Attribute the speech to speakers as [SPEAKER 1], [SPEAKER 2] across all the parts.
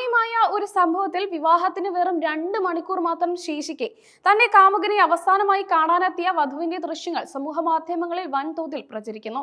[SPEAKER 1] ദയനീയമായ ഒരു സംഭവത്തിൽ വിവാഹത്തിന് വെറും 2 മണിക്കൂർ മാത്രം ശേഷിക്കെ തന്റെ കാമുകനെ അവസാനമായി കാണാനെത്തിയ വധുവിന്റെ ദൃശ്യങ്ങൾ സമൂഹ മാധ്യമങ്ങളിൽ വൻതോതിൽ പ്രചരിക്കുന്നു.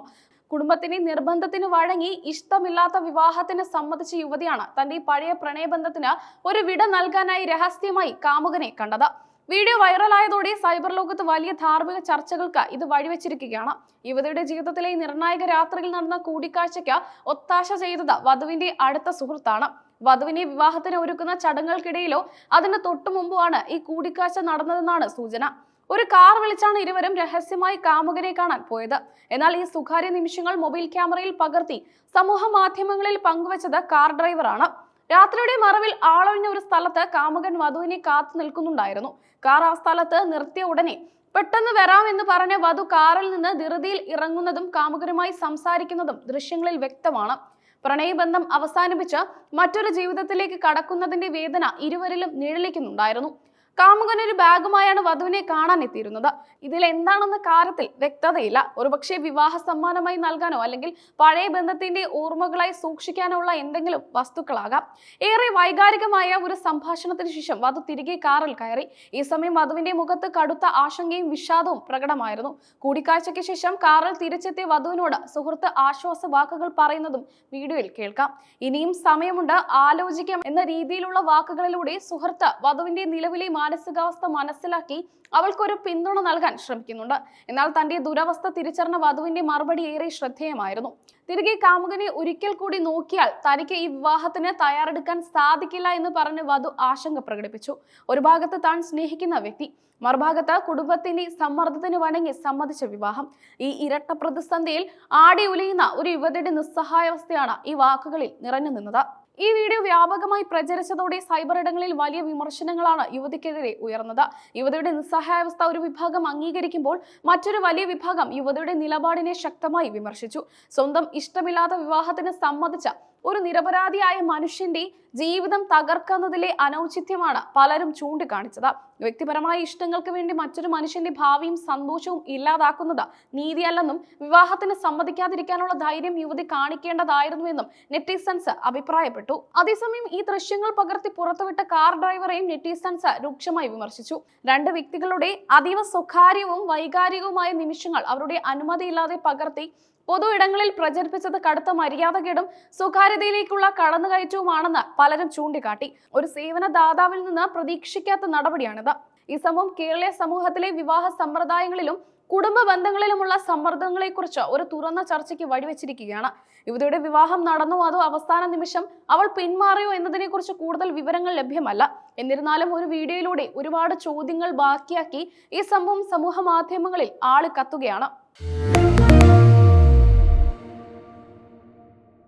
[SPEAKER 1] കുടുംബത്തിന്റെ നിർബന്ധത്തിന് വഴങ്ങി ഇഷ്ടമില്ലാത്ത വിവാഹത്തിന് സമ്മതിച്ച യുവതിയാണ് തന്റെ പഴയ പ്രണയബന്ധത്തിന് ഒരു വിട നൽകാനായി രഹസ്യമായി കാമുകനെ കണ്ടത്. വീഡിയോ വൈറലായതോടെ സൈബർ ലോകത്ത് വലിയ ധാർമ്മിക ചർച്ചകൾക്ക് ഇത് വഴിവെച്ചിരിക്കുകയാണ്. യുവതിയുടെ ജീവിതത്തിലെ നിർണായക രാത്രിയിൽ നടന്ന കൂടിക്കാഴ്ചയ്ക്ക് ഒത്താശ ചെയ്തത് വധുവിന്റെ അടുത്ത സുഹൃത്താണ്. വധുവിനെ വിവാഹത്തിന് ഒരുക്കുന്ന ചടങ്ങുകൾക്കിടയിലോ അതിന് തൊട്ടു മുമ്പുമാണ് ഈ കൂടിക്കാഴ്ച നടന്നതെന്നാണ് സൂചന. ഒരു കാർ വിളിച്ചാണ് ഇരുവരും രഹസ്യമായി കാമുകനെ കാണാൻ പോയത്. എന്നാൽ ഈ സ്വകാര്യ നിമിഷങ്ങൾ മൊബൈൽ ക്യാമറയിൽ പകർത്തി സമൂഹ മാധ്യമങ്ങളിൽ പങ്കുവച്ചത് കാർ ഡ്രൈവറാണ്. രാത്രിയുടെ മറവിൽ ആളൊഴിഞ്ഞ ഒരു സ്ഥലത്ത് കാമുകൻ വധുവിനെ കാത്തു നിൽക്കുന്നുണ്ടായിരുന്നു. കാർ ആ സ്ഥലത്ത് നിർത്തിയ ഉടനെ പെട്ടെന്ന് വരാമെന്ന് പറഞ്ഞ വധു കാറിൽ നിന്ന് ധൃതിയിൽ ഇറങ്ങുന്നതും കാമുകനുമായി സംസാരിക്കുന്നതും ദൃശ്യങ്ങളിൽ വ്യക്തമാണ്. പ്രണയബന്ധം അവസാനിപ്പിച്ച് മറ്റൊരു ജീവിതത്തിലേക്ക് കടക്കുന്നതിന്റെ വേദന ഇരുവരിലും നിഴലിക്കുന്നുണ്ടായിരുന്നു. കാമുകൻ ഒരു ബാഗുമായാണ് വധുവിനെ കാണാൻ എത്തിയിരുന്നത്. ഇതിൽ എന്താണെന്ന കാര്യത്തിൽ വ്യക്തതയില്ല. ഒരുപക്ഷെ വിവാഹ സമ്മാനമായി നൽകാനോ അല്ലെങ്കിൽ പഴയ ബന്ധത്തിന്റെ ഓർമ്മകളായി സൂക്ഷിക്കാനോ ഉള്ള എന്തെങ്കിലും വസ്തുക്കളാകാം. ഏറെ വൈകാരികമായ ഒരു സംഭാഷണത്തിന് ശേഷം വധു തിരികെ കാറിൽ കയറി. ഈ സമയം വധുവിന്റെ മുഖത്ത് കടുത്ത ആശങ്കയും വിഷാദവും പ്രകടമായിരുന്നു. കൂടിക്കാഴ്ചയ്ക്ക് ശേഷം കാറിൽ തിരിച്ചെത്തിയ വധുവിനോട് സുഹൃത്ത് ആശ്വാസ വാക്കുകൾ പറയുന്നതും വീഡിയോയിൽ കേൾക്കാം. ഇനിയും സമയമുണ്ട്, ആലോചിക്കാം എന്ന രീതിയിലുള്ള വാക്കുകളിലൂടെ സുഹൃത്ത് വധുവിന്റെ നിലവിലെ മാനസികാവസ്ഥ മനസ്സിലാക്കി അവൾക്കൊരു പിന്തുണ നൽകാൻ ശ്രമിക്കുന്നുണ്ട്. എന്നാൽ തന്റെ ദുരവസ്ഥ തിരിച്ചറിഞ്ഞ വധുവിന്റെ മറുപടി ഏറെ ശ്രദ്ധേയമായിരുന്നു. തിരികെ കാമുകനെ ഒരിക്കൽ കൂടി നോക്കിയാൽ തനിക്ക് ഈ വിവാഹത്തിന് തയ്യാറെടുക്കാൻ സാധിക്കില്ല എന്ന് പറഞ്ഞ് വധു ആശങ്ക പ്രകടിപ്പിച്ചു. ഒരു ഭാഗത്ത് താൻ സ്നേഹിക്കുന്ന വ്യക്തി, മറുഭാഗത്ത് കുടുംബത്തിന്റെ സമ്മർദ്ദത്തിന് വഴങ്ങി സമ്മതിച്ച വിവാഹം. ഈ ഇരട്ട പ്രതിസന്ധിയിൽ ആടി ഉലയുന്ന ഒരു യുവതിയുടെ നിസ്സഹായാവസ്ഥയാണ് ഈ വാക്കുകളിൽ നിറഞ്ഞു നിന്നത്. ഈ വീഡിയോ വ്യാപകമായി പ്രചരിച്ചതോടെ സൈബർ ഇടങ്ങളിൽ വലിയ വിമർശനങ്ങളാണ് യുവതിക്കെതിരെ ഉയർന്നത്. യുവതിയുടെ നിസ്സഹായാവസ്ഥ ഒരു വിഭാഗം അംഗീകരിക്കുമ്പോൾ മറ്റൊരു വലിയ വിഭാഗം യുവതിയുടെ നിലപാടിനെ ശക്തമായി വിമർശിച്ചു. സ്വന്തം ഇഷ്ടമില്ലാത്ത വിവാഹത്തിന് സമ്മതിച്ച ഒരു നിരപരാധിയായ മനുഷ്യന്റെ ജീവിതം തകർക്കുന്നതിലെ അനൗചിത്യമാണ് പലരും ചൂണ്ടിക്കാണിച്ചത്. വ്യക്തിപരമായ ഇഷ്ടങ്ങൾക്ക് വേണ്ടി മറ്റൊരു മനുഷ്യന്റെ ഭാവിയും സന്തോഷവും ഇല്ലാതാക്കുന്നത് നീതിയല്ലെന്നും വിവാഹത്തിന് സമ്മതിക്കാതിരിക്കാനുള്ള ധൈര്യം യുവതി കാണിക്കേണ്ടതായിരുന്നുവെന്നും നെറ്റിസൺസ് അഭിപ്രായപ്പെട്ടു. അതേസമയം ഈ ദൃശ്യങ്ങൾ പകർത്തി പുറത്തുവിട്ട കാർ ഡ്രൈവറെയും നെറ്റിസൺസ് രൂക്ഷമായി വിമർശിച്ചു. 2 വ്യക്തികളുടെ അതീവ സ്വകാര്യവും വൈകാരികവുമായ നിമിഷങ്ങൾ അവരുടെ അനുമതിയില്ലാതെ പകർത്തി പൊതു ഇടങ്ങളിൽ പ്രചരിപ്പിച്ചത് കടുത്ത മര്യാദകേടും സ്വകാര്യതയിലേക്കുള്ള കടന്നുകയറ്റവുമാണെന്ന് പലരും ചൂണ്ടിക്കാട്ടി. ഒരു സേവനദാതാവിൽ നിന്ന് പ്രതീക്ഷിക്കാത്ത നടപടിയാണിത്. ഈ സംഭവം കേരളീയ സമൂഹത്തിലെ വിവാഹ സമ്പ്രദായങ്ങളിലും കുടുംബ ബന്ധങ്ങളിലുമുള്ള സമ്മർദ്ദങ്ങളെക്കുറിച്ച് ഒരു തുറന്ന ചർച്ചയ്ക്ക് വഴിവെച്ചിരിക്കുകയാണ്. യുവതിയുടെ വിവാഹം നടന്നോ അതോ അവസാന നിമിഷം അവൾ പിന്മാറിയോ എന്നതിനെ കുറിച്ച് കൂടുതൽ വിവരങ്ങൾ ലഭ്യമല്ല. എന്നിരുന്നാലും ഒരു വീഡിയോയിലൂടെ ഒരുപാട് ചോദ്യങ്ങൾ ബാക്കിയാക്കി ഈ സംഭവം സമൂഹ മാധ്യമങ്ങളിൽ ആളി കത്തുകയാണ്.